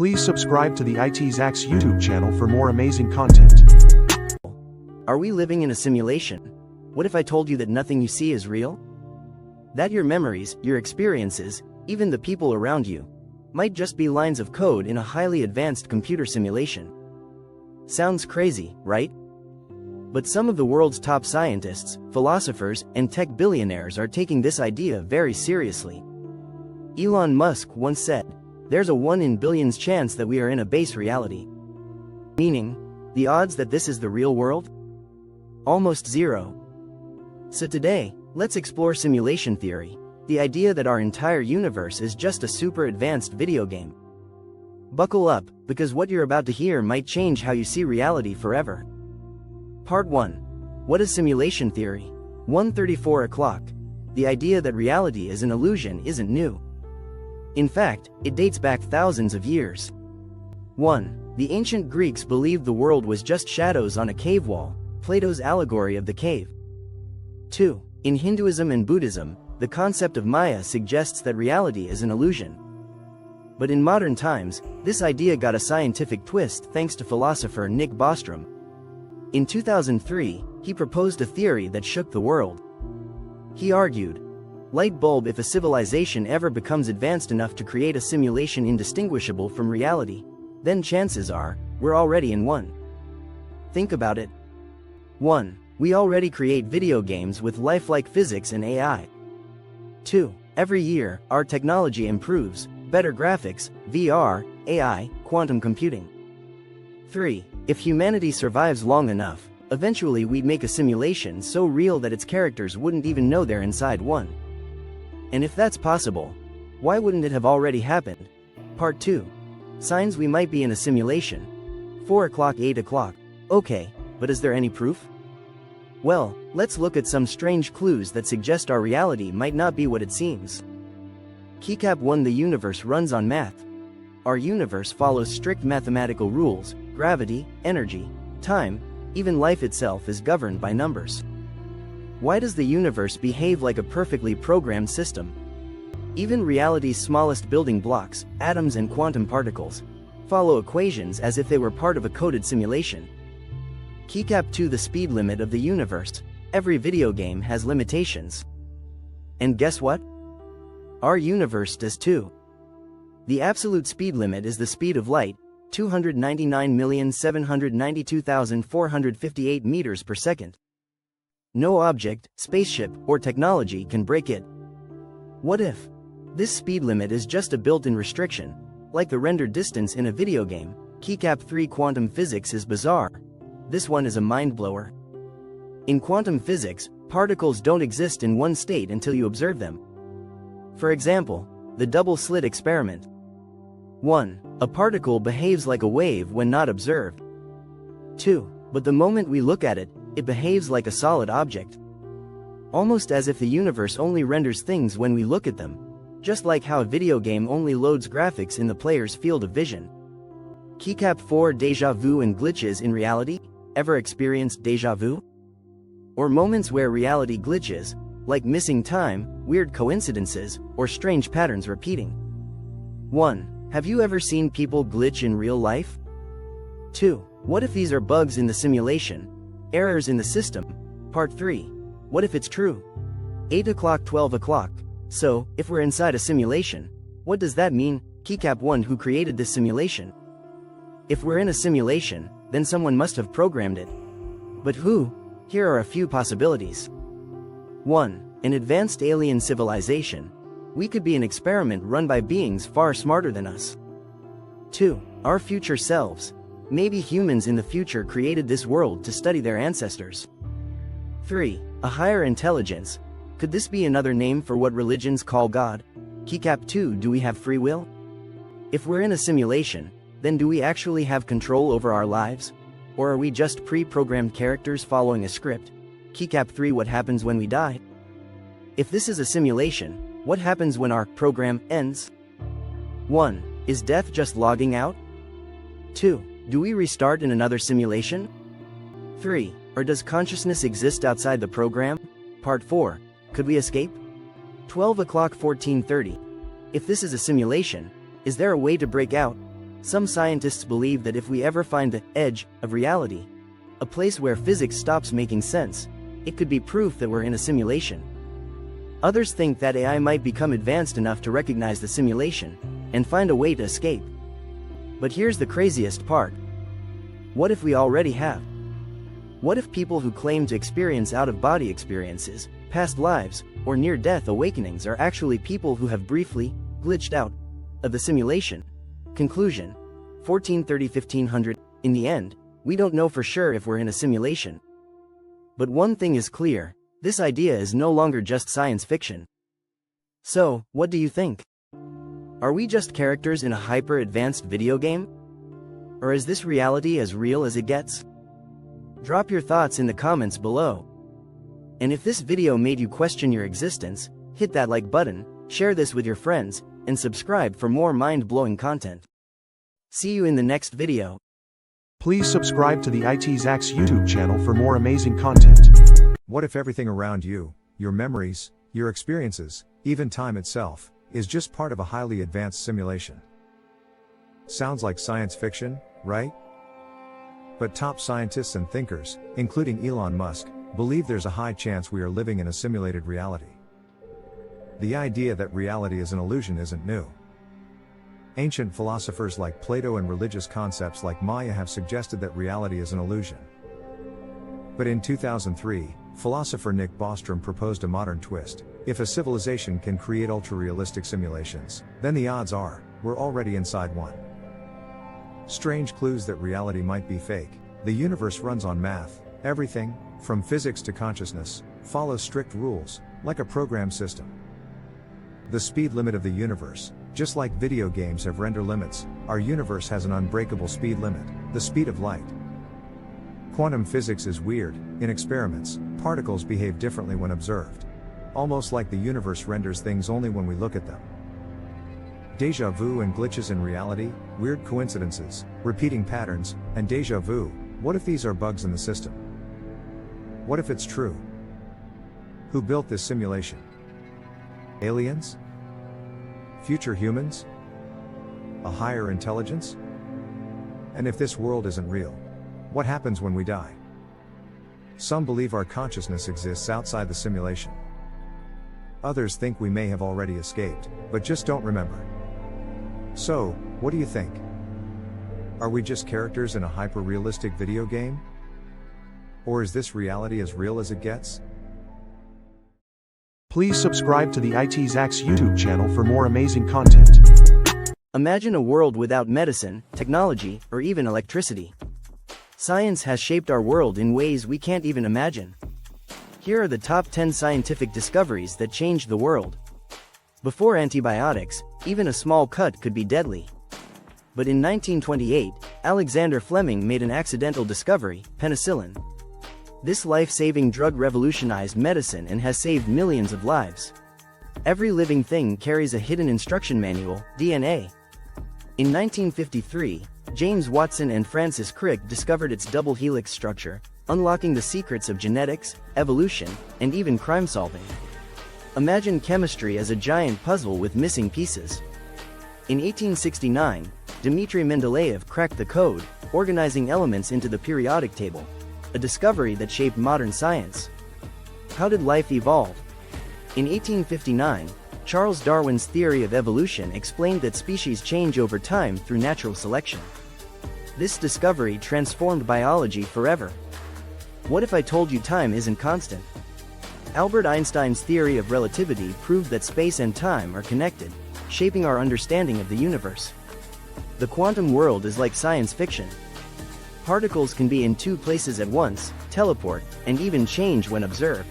Please subscribe to the ITZax YouTube channel for more amazing content. Are we living in a simulation? What if I told you that nothing you see is real? That your memories, your experiences, even the people around you, might just be lines of code in a highly advanced computer simulation. Sounds crazy, right? But some of the world's top scientists, philosophers, and tech billionaires are taking this idea very seriously. Elon Musk once said, "There's a 1 in billions chance that we are in a base reality." Meaning, the odds that this is the real world? Almost zero. So today, let's explore simulation theory, the idea that our entire universe is just a super advanced video game. Buckle up, because what you're about to hear might change how you see reality forever. Part 1. What is simulation theory? 134 o'clock. The idea that reality is an illusion isn't new. In fact, it dates back thousands of years. 1. The ancient Greeks believed the world was just shadows on a cave wall, Plato's allegory of the cave. 2. In Hinduism and Buddhism, the concept of Maya suggests that reality is an illusion. But in modern times, this idea got a scientific twist thanks to philosopher Nick Bostrom. In 2003, he proposed a theory that shook the world. He argued, light bulb, if a civilization ever becomes advanced enough to create a simulation indistinguishable from reality, then chances are, we're already in one. Think about it. 1. We already create video games with lifelike physics and AI. 2. Every year, our technology improves, better graphics, VR, AI, quantum computing. 3. If humanity survives long enough, eventually we'd make a simulation so real that its characters wouldn't even know they're inside one. And if that's possible, why wouldn't it have already happened? Part 2. Signs we might be in a simulation. 4 o'clock, 8 o'clock. Okay, but is there any proof? Well, let's look at some strange clues that suggest our reality might not be what it seems. Keycap 1. The universe runs on math. Our universe follows strict mathematical rules. Gravity, energy, time, even life itself is governed by numbers. Why does the universe behave like a perfectly programmed system? Even reality's smallest building blocks, atoms and quantum particles, follow equations as if they were part of a coded simulation. Keycap 2. The speed limit of the universe. Every video game has limitations. And guess what? Our universe does too. The absolute speed limit is the speed of light, 299,792,458 meters per second. No object, spaceship, or technology can break it. What if this speed limit is just a built-in restriction, like the rendered distance in a video game? Keycap 3. Quantum physics is bizarre. This one is a mind-blower. In quantum physics, particles don't exist in one state until you observe them. For example, the double-slit experiment. 1. A particle behaves like a wave when not observed. 2. But the moment we look at it, it behaves like a solid object. Almost as if the universe only renders things when we look at them, just like how a video game only loads graphics in the player's field of vision. Keycap 4. Deja vu and glitches in reality. Ever experienced deja vu? Or moments where reality glitches, like missing time, weird coincidences, or strange patterns repeating. 1. Have you ever seen people glitch in real life? 2. What if these are bugs in the simulation? Errors in the system? Part 3. What if it's true? 8 o'clock, 12 o'clock. So, if we're inside a simulation, what does that mean? Keycap 1. Who created this simulation? If we're in a simulation, then someone must have programmed it. But who? Here are a few possibilities. 1. An advanced alien civilization. We could be an experiment run by beings far smarter than us. 2. Our future selves. Maybe humans in the future created this world to study their ancestors. 3. A higher intelligence. Could this be another name for what religions call God? Keycap 2. Do we have free will? If we're in a simulation, then do we actually have control over our lives? Or are we just pre-programmed characters following a script? Keycap 3. What happens when we die? If this is a simulation, what happens when our program ends? 1. Is death just logging out? 2. Do we restart in another simulation? 3. Or does consciousness exist outside the program? Part 4. Could we escape? 12 o'clock, 14:30. If this is a simulation, is there a way to break out? Some scientists believe that if we ever find the edge of reality, a place where physics stops making sense, it could be proof that we're in a simulation. Others think that AI might become advanced enough to recognize the simulation and find a way to escape. But here's the craziest part. What if we already have? What if people who claim to experience out-of-body experiences, past lives, or near-death awakenings are actually people who have briefly glitched out of the simulation? Conclusion: 1430-1500. In the end, we don't know for sure if we're in a simulation. But one thing is clear: this idea is no longer just science fiction. So, what do you think? Are we just characters in a hyper-advanced video game? Or is this reality as real as it gets? Drop your thoughts in the comments below. And if this video made you question your existence, hit that like button, share this with your friends, and subscribe for more mind-blowing content. See you in the next video. Please subscribe to the ITZax YouTube channel for more amazing content. What if everything around you, your memories, your experiences, even time itself, is just part of a highly advanced simulation? Sounds like science fiction, right? But top scientists and thinkers, including Elon Musk, believe there's a high chance we are living in a simulated reality. The idea that reality is an illusion isn't new. Ancient philosophers like Plato and religious concepts like Maya have suggested that reality is an illusion. But in 2003, philosopher Nick Bostrom proposed a modern twist. If a civilization can create ultra-realistic simulations, then the odds are, we're already inside one. Strange clues that reality might be fake. The universe runs on math. Everything, from physics to consciousness, follows strict rules, like a program system. The speed limit of the universe, just like video games have render limits, our universe has an unbreakable speed limit, the speed of light. Quantum physics is weird. In experiments, particles behave differently when observed. Almost like the universe renders things only when we look at them. Déjà vu and glitches in reality, weird coincidences, repeating patterns, and déjà vu. What if these are bugs in the system? What if it's true? Who built this simulation? Aliens? Future humans? A higher intelligence? And if this world isn't real, what happens when we die? Some believe our consciousness exists outside the simulation. Others think we may have already escaped, but just don't remember. So, what do you think? Are we just characters in a hyper-realistic video game? Or is this reality as real as it gets? Please subscribe to the ITZax YouTube channel for more amazing content. Imagine a world without medicine, technology, or even electricity. Science has shaped our world in ways we can't even imagine. Here are the top 10 scientific discoveries that changed the world. Before antibiotics, even a small cut could be deadly. But in 1928, Alexander Fleming made an accidental discovery: penicillin. This life-saving drug revolutionized medicine and has saved millions of lives. Every living thing carries a hidden instruction manual, DNA. In 1953, James Watson and Francis Crick discovered its double helix structure, unlocking the secrets of genetics, evolution, and even crime-solving. Imagine chemistry as a giant puzzle with missing pieces. In 1869, Dmitry Mendeleev cracked the code, organizing elements into the periodic table, a discovery that shaped modern science. How did life evolve? In 1859, Charles Darwin's theory of evolution explained that species change over time through natural selection. This discovery transformed biology forever. What if I told you time isn't constant? Albert Einstein's theory of relativity proved that space and time are connected, shaping our understanding of the universe. The quantum world is like science fiction. Particles can be in two places at once, teleport, and even change when observed.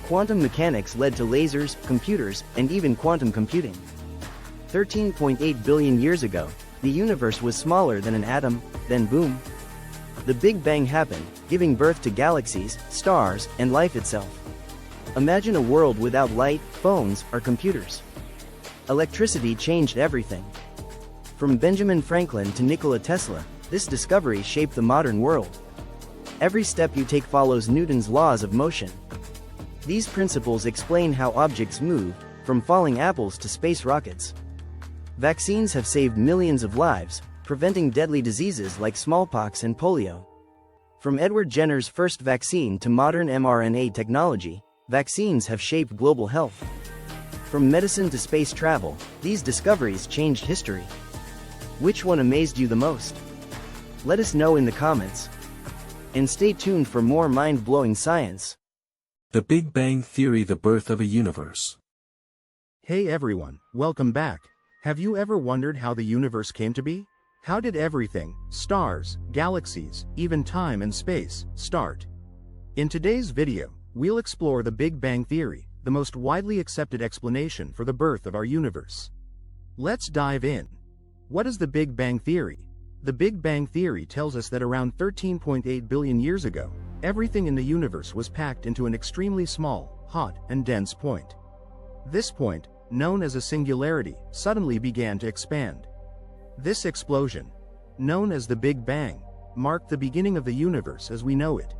Quantum mechanics led to lasers, computers, and even quantum computing. 13.8 billion years ago, the universe was smaller than an atom, then boom. The Big Bang happened, giving birth to galaxies, stars, and life itself. Imagine a world without light, phones, or computers. Electricity changed everything. From Benjamin Franklin to Nikola Tesla, this discovery shaped the modern world. Every step you take follows Newton's laws of motion. These principles explain how objects move, from falling apples to space rockets. Vaccines have saved millions of lives, preventing deadly diseases like smallpox and polio. From Edward Jenner's first vaccine to modern mRNA technology, vaccines have shaped global health. From medicine to space travel, these discoveries changed history. Which one amazed you the most? Let us know in the comments. And stay tuned for more mind-blowing science. The Big Bang Theory: The Birth of a Universe. Hey everyone, welcome back. Have you ever wondered how the universe came to be? How did everything, stars, galaxies, even time and space, start? In today's video, we'll explore the Big Bang Theory, the most widely accepted explanation for the birth of our universe. Let's dive in. What is the Big Bang Theory? The Big Bang Theory tells us that around 13.8 billion years ago, everything in the universe was packed into an extremely small, hot, and dense point. This point, known as a singularity, suddenly began to expand. This explosion, known as the Big Bang, marked the beginning of the universe as we know it.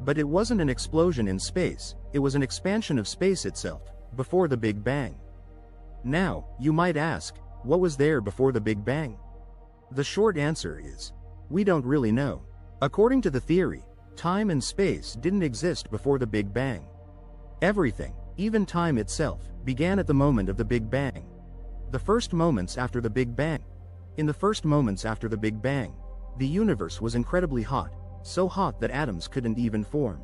But it wasn't an explosion in space, it was an expansion of space itself, before the Big Bang. Now, you might ask, what was there before the Big Bang? The short answer is, we don't really know. According to the theory, time and space didn't exist before the Big Bang. Everything, even time itself, began at the moment of the Big Bang. In the first moments after the Big Bang, the universe was incredibly hot, so hot that atoms couldn't even form.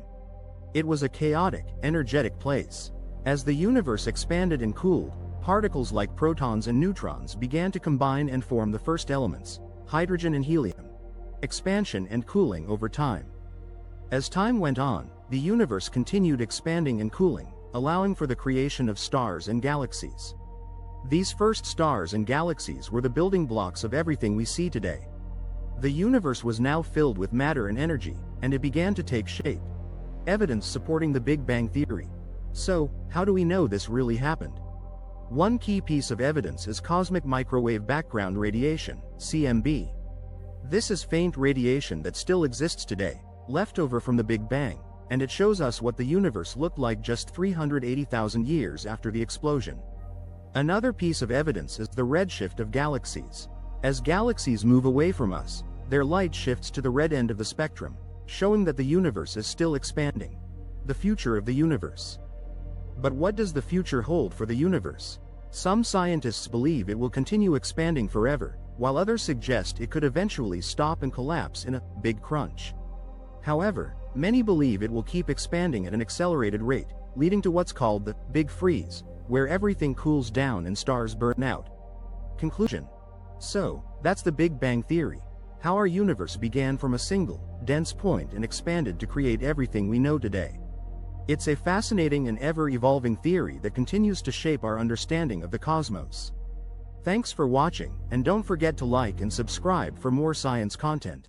It was a chaotic, energetic place. As the universe expanded and cooled, particles like protons and neutrons began to combine and form the first elements, hydrogen and helium. Expansion and cooling over time. As time went on, the universe continued expanding and cooling, allowing for the creation of stars and galaxies. These first stars and galaxies were the building blocks of everything we see today. The universe was now filled with matter and energy, and it began to take shape. Evidence supporting the Big Bang Theory. So, how do we know this really happened? One key piece of evidence is cosmic microwave background radiation, CMB. This is faint radiation that still exists today, left over from the Big Bang, and it shows us what the universe looked like just 380,000 years after the explosion. Another piece of evidence is the redshift of galaxies. As galaxies move away from us, their light shifts to the red end of the spectrum, showing that the universe is still expanding. The future of the universe. But what does the future hold for the universe? Some scientists believe it will continue expanding forever, while others suggest it could eventually stop and collapse in a big crunch. However, many believe it will keep expanding at an accelerated rate, leading to what's called the Big Freeze, where everything cools down and stars burn out. Conclusion. So, that's the Big Bang Theory. How our universe began from a single, dense point and expanded to create everything we know today. It's a fascinating and ever-evolving theory that continues to shape our understanding of the cosmos. Thanks for watching, and don't forget to like and subscribe for more science content.